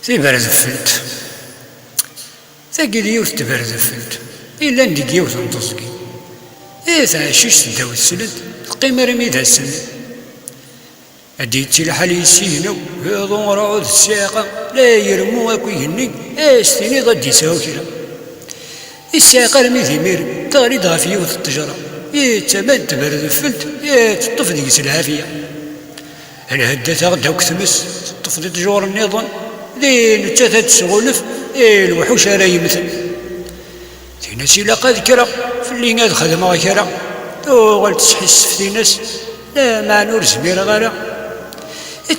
تيبرد فلت تاكي ديوث تبرد فلت إلا نديك يوث نطزقي تعشيش تداو السند القيمة رميدها السند أديتي الحال يسينو يضون رعود الساقة لا يرمو أكو يهني استيني ضد يساو كلا الساقة رميدي مير تغريد غا في يوث التجرة تماد تبرد الفلت تطف ديس العافية أنا هدات غدا وكتمس تطف دي تجور النظام ذي نتاتا تسغولف الوحوش راه يمثل تيناس إلا قاد كرا في اللي غاد خدمة كرا غال تحس في ناس لا مع نور زمير غالا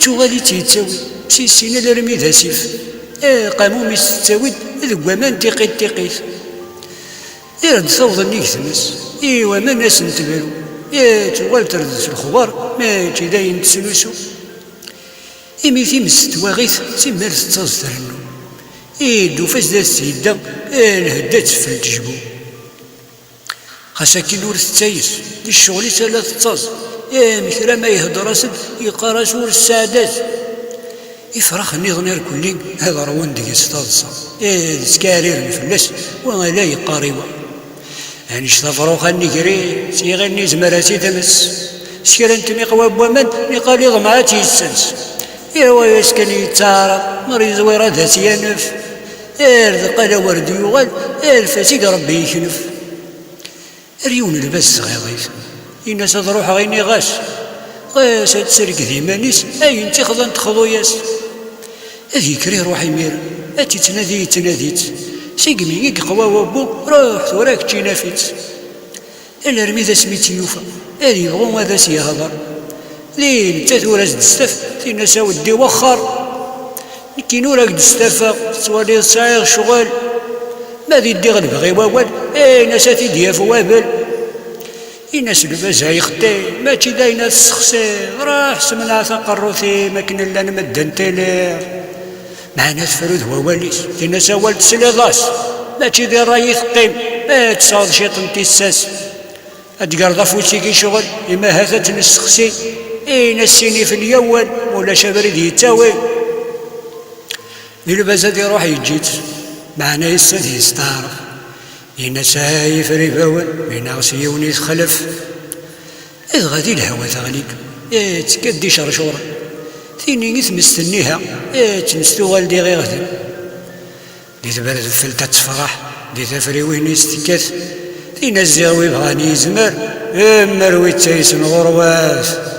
غادي تيتساوي سيسينا لا رميدها سيف قامو ميس تساويد ذو مان تيقيت رد صوض نيك تمس وما ناس نتبالو تغال ترد في الخبار ما تيداين تسلوسو إمي تيمس تواغيث تيمال تتاز ترنو دوفاس دا السيدة الهدات في التجبو خاصة كي نور تتايس الشغل تالا تتاز مثل ما يهدر اسد يقرا سور السعادات يفرخ النظام كلين هذا روان ديك استاذ سكارير الفلاس ولا يقاريوا يعني شطفروخ النكري سيغني زمراتي تمس سكرا انت مقواب ومن نقالي ضمعاتي السنس يوا يسكن يتعارى مريض وراد سيانف قال ورد يغال الفاسق ربي يكنف ريون البس غيظيف الناس تروح غيني غاس تسرق ذيمانيس اي انت خضن تخضوياس هذي كريه روحي مير اتي تناديت سيقمي قوا وابو روح وراك تشينافيت الا رمي ذا سميتي يوفا هذي يبغون هذا سيهضر لين تثورز دستف تينا ساودي وخر كي نورك دستفا توالي صايغ شغل ما ذي دي غلب غي ووال ناس تيديا فوابل الناس لبازها يخدي ماشي داينا السخسي راح سمنا ثقروثي ما كنا لا نمدن تيلير معنا تفرد وواليس تينا سوال تسليضاس ماشي ذي راي ثقيم ما تصاد شيطن تيساس أتقرض فوتي كي شغل إما هذا تنسخسي نسيني في اليوان ولا شبرد يتاوي البازا دي روح يجيت معنا يسد يستعرف إنا سايف ريباون بين غسيون يتخلف إذ غادي الهوا تغليك تكدي شرشورة ثيني مستنيها تنستو غالدي غير غدم دي تبرد الفلتة تفرح دي تفري وين يستكاث ثينا الزاوي بغاني يزمر مروي تايسن غرواث